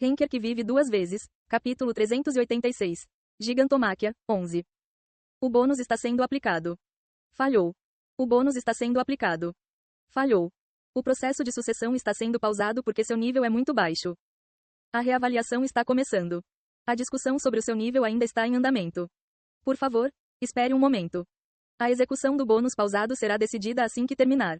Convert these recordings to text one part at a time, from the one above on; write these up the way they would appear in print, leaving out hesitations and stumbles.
Henker que vive duas vezes. Capítulo 386. Gigantomáquia, 11. O bônus está sendo aplicado. Falhou. O bônus está sendo aplicado. Falhou. O processo de sucessão está sendo pausado porque seu nível é muito baixo. A reavaliação está começando. A discussão sobre o seu nível ainda está em andamento. Por favor, espere um momento. A execução do bônus pausado será decidida assim que terminar.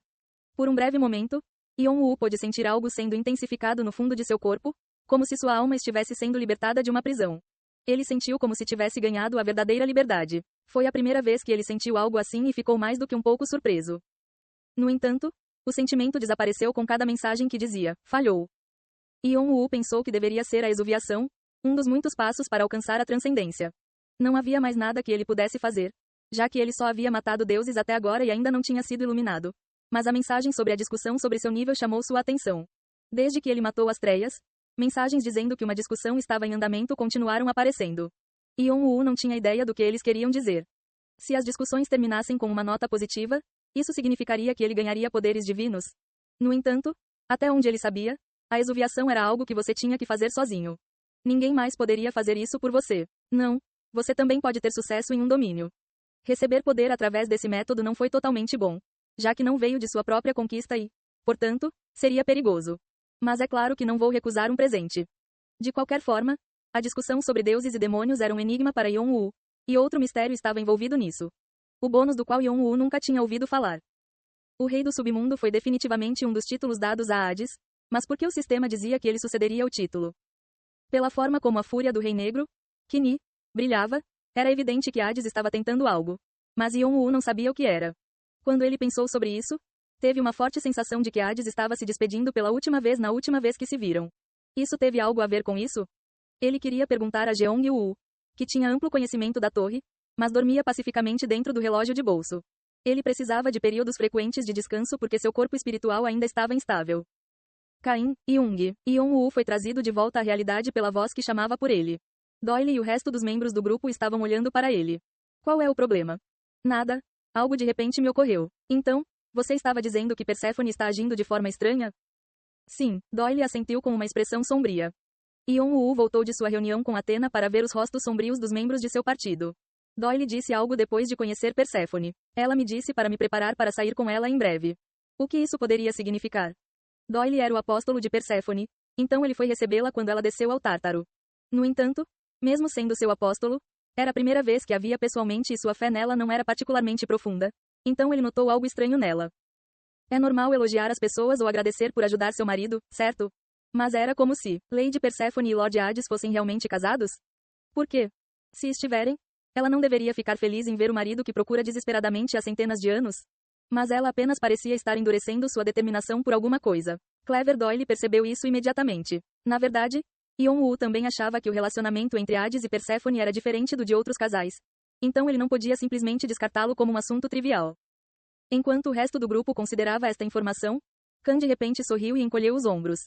Por um breve momento, Yon-Woo pôde sentir algo sendo intensificado no fundo de seu corpo, como se sua alma estivesse sendo libertada de uma prisão. Ele sentiu como se tivesse ganhado a verdadeira liberdade. Foi a primeira vez que ele sentiu algo assim e ficou mais do que um pouco surpreso. No entanto, o sentimento desapareceu com cada mensagem que dizia, falhou. Yon-Woo pensou que deveria ser a exuviação, um dos muitos passos para alcançar a transcendência. Não havia mais nada que ele pudesse fazer, já que ele só havia matado deuses até agora e ainda não tinha sido iluminado. Mas a mensagem sobre a discussão sobre seu nível chamou sua atenção. Desde que ele matou as Treias, mensagens dizendo que uma discussão estava em andamento continuaram aparecendo. Yon-Woo não tinha ideia do que eles queriam dizer. Se as discussões terminassem com uma nota positiva, isso significaria que ele ganharia poderes divinos. No entanto, até onde ele sabia, a exuviação era algo que você tinha que fazer sozinho. Ninguém mais poderia fazer isso por você. Não, você também pode ter sucesso em um domínio. Receber poder através desse método não foi totalmente bom, já que não veio de sua própria conquista e, portanto, seria perigoso. Mas é claro que não vou recusar um presente. De qualquer forma, a discussão sobre deuses e demônios era um enigma para Yon-Woo, e outro mistério estava envolvido nisso. O bônus do qual Yon-Woo nunca tinha ouvido falar. O rei do submundo foi definitivamente um dos títulos dados a Hades, mas por que o sistema dizia que ele sucederia ao título? Pela forma como a fúria do Rei Negro, Kini, brilhava, era evidente que Hades estava tentando algo. Mas Yon-Woo não sabia o que era. Quando ele pensou sobre isso, teve uma forte sensação de que Hades estava se despedindo pela última vez na última vez que se viram. Isso teve algo a ver com isso? Ele queria perguntar a Jeong-Woo, que tinha amplo conhecimento da torre, mas dormia pacificamente dentro do relógio de bolso. Ele precisava de períodos frequentes de descanso porque seu corpo espiritual ainda estava instável. Caim, Jung, Yon-Woo foi trazido de volta à realidade pela voz que chamava por ele. Doyle e o resto dos membros do grupo estavam olhando para ele. Qual é o problema? Nada. Algo de repente me ocorreu. Então, você estava dizendo que Perséfone está agindo de forma estranha? Sim, Doyle assentiu com uma expressão sombria. Yon-Woo voltou de sua reunião com Athena para ver os rostos sombrios dos membros de seu partido. Doyle disse algo depois de conhecer Perséfone. Ela me disse para me preparar para sair com ela em breve. O que isso poderia significar? Doyle era o apóstolo de Perséfone, então ele foi recebê-la quando ela desceu ao Tártaro. No entanto, mesmo sendo seu apóstolo, era a primeira vez que a via pessoalmente e sua fé nela não era particularmente profunda, então ele notou algo estranho nela. É normal elogiar as pessoas ou agradecer por ajudar seu marido, certo? Mas era como se Lady Perséfone e Lord Hades fossem realmente casados? Por quê? Se estiverem, ela não deveria ficar feliz em ver o marido que procura desesperadamente há centenas de anos? Mas ela apenas parecia estar endurecendo sua determinação por alguma coisa. Clever Doyle percebeu isso imediatamente. Na verdade, Yon-Woo também achava que o relacionamento entre Hades e Perséfone era diferente do de outros casais. Então ele não podia simplesmente descartá-lo como um assunto trivial. Enquanto o resto do grupo considerava esta informação, Khan de repente sorriu e encolheu os ombros.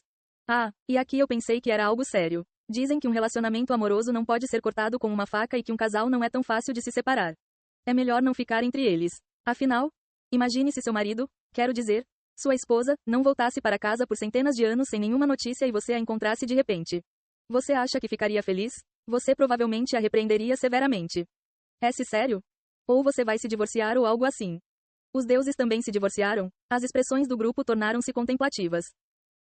Ah, e aqui eu pensei que era algo sério. Dizem que um relacionamento amoroso não pode ser cortado com uma faca e que um casal não é tão fácil de se separar. É melhor não ficar entre eles. Afinal, imagine se seu marido, quero dizer, sua esposa, não voltasse para casa por centenas de anos sem nenhuma notícia e você a encontrasse de repente. Você acha que ficaria feliz? Você provavelmente a repreenderia severamente. É-se sério? Ou você vai se divorciar ou algo assim. Os deuses também se divorciaram? As expressões do grupo tornaram-se contemplativas.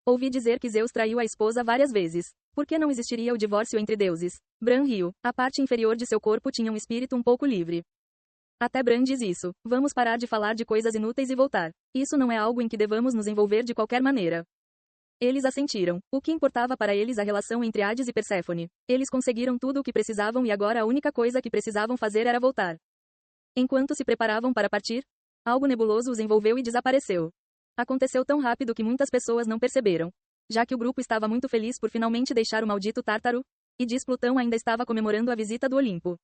Ouvi dizer que Zeus traiu a esposa várias vezes. Por que não existiria o divórcio entre deuses? Bran riu. A parte inferior de seu corpo tinha um espírito um pouco livre. Até Bran diz isso. Vamos parar de falar de coisas inúteis e voltar. Isso não é algo em que devamos nos envolver de qualquer maneira. Eles assentiram. O que importava para eles a relação entre Hades e Perséfone? Eles conseguiram tudo o que precisavam e agora a única coisa que precisavam fazer era voltar. Enquanto se preparavam para partir, algo nebuloso os envolveu e desapareceu. Aconteceu tão rápido que muitas pessoas não perceberam. Já que o grupo estava muito feliz por finalmente deixar o maldito Tártaro, e Dis Plutão ainda estava comemorando a visita do Olimpo.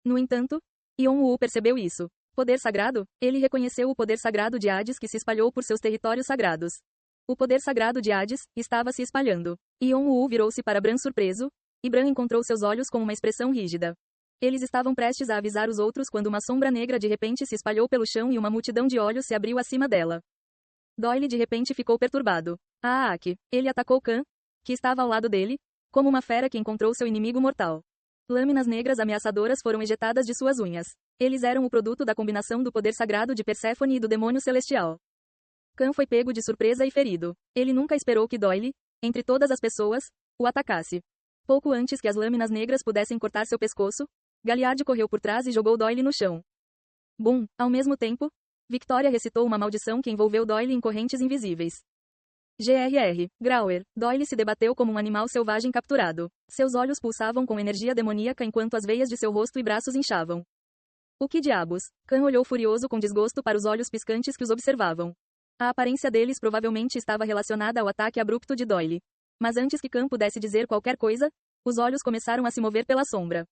No entanto, Yon-Woo percebeu isso. Poder sagrado? Ele reconheceu o poder sagrado de Hades que se espalhou por seus territórios sagrados. O poder sagrado de Hades estava se espalhando. Yon-Woo virou-se para Bran surpreso, e Bran encontrou seus olhos com uma expressão rígida. Eles estavam prestes a avisar os outros quando uma sombra negra de repente se espalhou pelo chão e uma multidão de olhos se abriu acima dela. Doyle de repente ficou perturbado. Aak. Ele atacou Khan, que estava ao lado dele, como uma fera que encontrou seu inimigo mortal. Lâminas negras ameaçadoras foram ejetadas de suas unhas. Eles eram o produto da combinação do poder sagrado de Perséfone e do demônio celestial. Khan foi pego de surpresa e ferido. Ele nunca esperou que Doyle, entre todas as pessoas, o atacasse. Pouco antes que as lâminas negras pudessem cortar seu pescoço, Galliard correu por trás e jogou Doyle no chão. Bum! Ao mesmo tempo, Victoria recitou uma maldição que envolveu Doyle em correntes invisíveis. Grr. Grauer. Doyle se debateu como um animal selvagem capturado. Seus olhos pulsavam com energia demoníaca enquanto as veias de seu rosto e braços inchavam. O que diabos? Khan olhou furioso com desgosto para os olhos piscantes que os observavam. A aparência deles provavelmente estava relacionada ao ataque abrupto de Doyle. Mas antes que Khan pudesse dizer qualquer coisa, os olhos começaram a se mover pela sombra.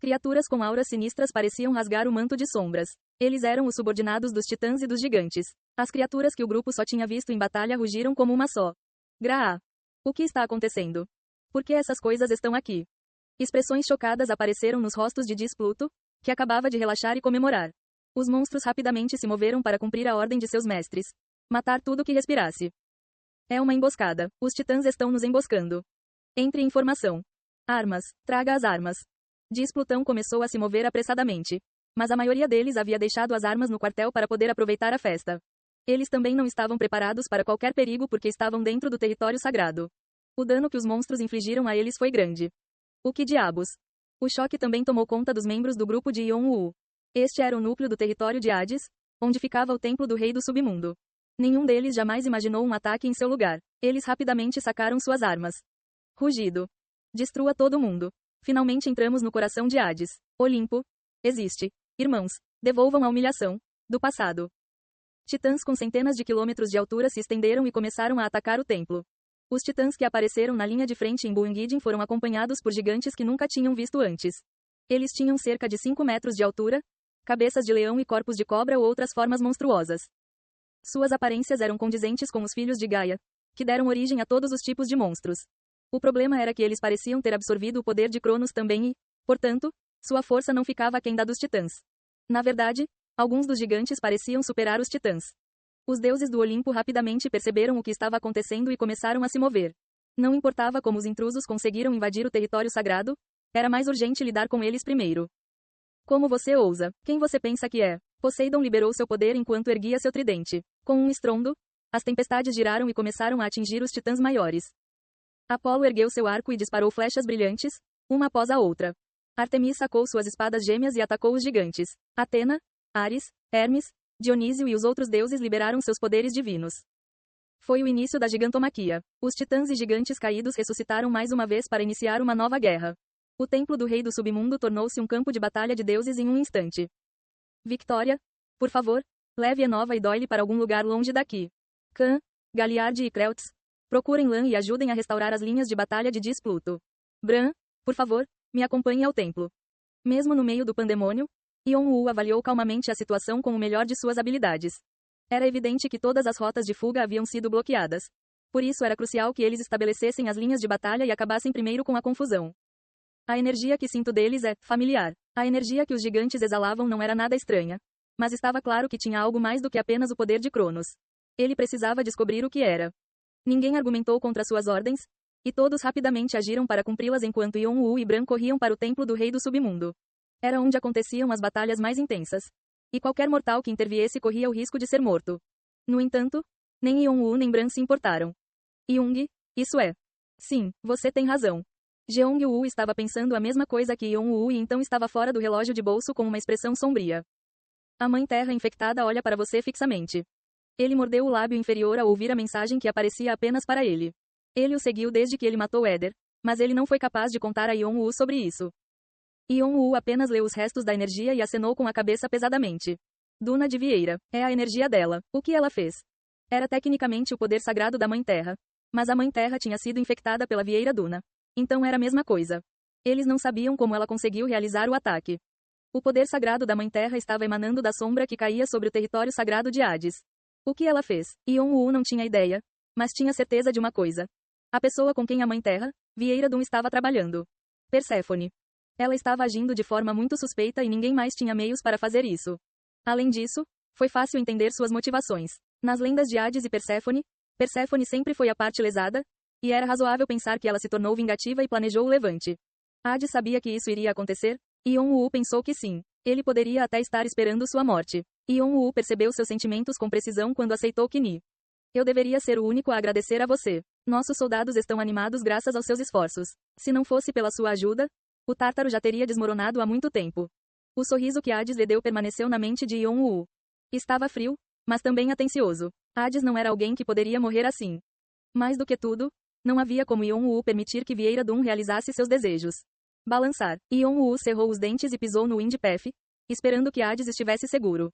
Criaturas com auras sinistras pareciam rasgar o manto de sombras. Eles eram os subordinados dos titãs e dos gigantes. As criaturas que o grupo só tinha visto em batalha rugiram como uma só. Gra. O que está acontecendo? Por que essas coisas estão aqui? Expressões chocadas apareceram nos rostos de Displuto, que acabava de relaxar e comemorar. Os monstros rapidamente se moveram para cumprir a ordem de seus mestres. Matar tudo que respirasse. É uma emboscada. Os titãs estão nos emboscando. Entre em formação. Armas. Traga as armas. Displutão começou a se mover apressadamente. Mas a maioria deles havia deixado as armas no quartel para poder aproveitar a festa. Eles também não estavam preparados para qualquer perigo porque estavam dentro do território sagrado. O dano que os monstros infligiram a eles foi grande. O que diabos? O choque também tomou conta dos membros do grupo de Yon-Wu. Este era o núcleo do território de Hades, onde ficava o templo do rei do submundo. Nenhum deles jamais imaginou um ataque em seu lugar. Eles rapidamente sacaram suas armas. Rugido. Destrua todo mundo. Finalmente entramos no coração de Hades. Olimpo. Existe. Irmãos, devolvam a humilhação do passado. Titãs com centenas de quilômetros de altura se estenderam e começaram a atacar o templo. Os titãs que apareceram na linha de frente em Buangidin foram acompanhados por gigantes que nunca tinham visto antes. Eles tinham cerca de 5 metros de altura, cabeças de leão e corpos de cobra ou outras formas monstruosas. Suas aparências eram condizentes com os filhos de Gaia, que deram origem a todos os tipos de monstros. O problema era que eles pareciam ter absorvido o poder de Cronos também e, portanto, sua força não ficava aquém da dos titãs. Na verdade, alguns dos gigantes pareciam superar os titãs. Os deuses do Olimpo rapidamente perceberam o que estava acontecendo e começaram a se mover. Não importava como os intrusos conseguiram invadir o território sagrado, era mais urgente lidar com eles primeiro. Como você ousa? Quem você pensa que é? Poseidon liberou seu poder enquanto erguia seu tridente. Com um estrondo, as tempestades giraram e começaram a atingir os titãs maiores. Apolo ergueu seu arco e disparou flechas brilhantes, uma após a outra. Artemis sacou suas espadas gêmeas e atacou os gigantes. Atena, Ares, Hermes, Dionísio e os outros deuses liberaram seus poderes divinos. Foi o início da gigantomaquia. Os titãs e gigantes caídos ressuscitaram mais uma vez para iniciar uma nova guerra. O templo do rei do submundo tornou-se um campo de batalha de deuses em um instante. Victoria, por favor, leve Enova e Doyle para algum lugar longe daqui. Khan, Galliard e Kreutz, procurem Lan e ajudem a restaurar as linhas de batalha de Displuto. Bran, por favor, me acompanhe ao templo. Mesmo no meio do pandemônio, Yon-Wu avaliou calmamente a situação com o melhor de suas habilidades. Era evidente que todas as rotas de fuga haviam sido bloqueadas. Por isso era crucial que eles estabelecessem as linhas de batalha e acabassem primeiro com a confusão. A energia que sinto deles é familiar. A energia que os gigantes exalavam não era nada estranha. Mas estava claro que tinha algo mais do que apenas o poder de Cronos. Ele precisava descobrir o que era. Ninguém argumentou contra suas ordens, e todos rapidamente agiram para cumpri-las enquanto Yon-Wu e Bran corriam para o templo do rei do submundo. Era onde aconteciam as batalhas mais intensas. E qualquer mortal que interviesse corria o risco de ser morto. No entanto, nem Yon-Wu nem Bran se importaram. Young, isso é. Sim, você tem razão. Jeong-Wu estava pensando a mesma coisa que Yon-Wu e então estava fora do relógio de bolso com uma expressão sombria. A Mãe Terra infectada olha para você fixamente. Ele mordeu o lábio inferior ao ouvir a mensagem que aparecia apenas para ele. Ele o seguiu desde que ele matou Éder, mas ele não foi capaz de contar a Yon-Wu sobre isso. Yon-Wu apenas leu os restos da energia e acenou com a cabeça pesadamente. Duna de Vieira. É a energia dela. O que ela fez? Era tecnicamente o poder sagrado da Mãe Terra. Mas a Mãe Terra tinha sido infectada pela Vieira Duna. Então era a mesma coisa. Eles não sabiam como ela conseguiu realizar o ataque. O poder sagrado da Mãe Terra estava emanando da sombra que caía sobre o território sagrado de Hades. O que ela fez? Yon-Wu não tinha ideia, mas tinha certeza de uma coisa. A pessoa com quem a Mãe Terra, Vieira Dun, estava trabalhando. Perséfone. Ela estava agindo de forma muito suspeita e ninguém mais tinha meios para fazer isso. Além disso, foi fácil entender suas motivações. Nas lendas de Hades e Perséfone, Perséfone sempre foi a parte lesada, E era razoável pensar que ela se tornou vingativa e planejou o levante. Hades sabia que isso iria acontecer? Yeon-woo pensou que sim. Ele poderia até estar esperando sua morte. Yeon-woo percebeu seus sentimentos com precisão quando aceitou Kini. Eu deveria ser o único a agradecer a você. Nossos soldados estão animados graças aos seus esforços. Se não fosse pela sua ajuda, o Tártaro já teria desmoronado há muito tempo. O sorriso que Hades lhe deu permaneceu na mente de Yeon-woo. Estava frio, mas também atencioso. Hades não era alguém que poderia morrer assim. Mais do que tudo, não havia como Yeon-woo permitir que Vieira Dun realizasse seus desejos. Balançar. Yeon-woo cerrou os dentes e pisou no Wind Path, esperando que Hades estivesse seguro.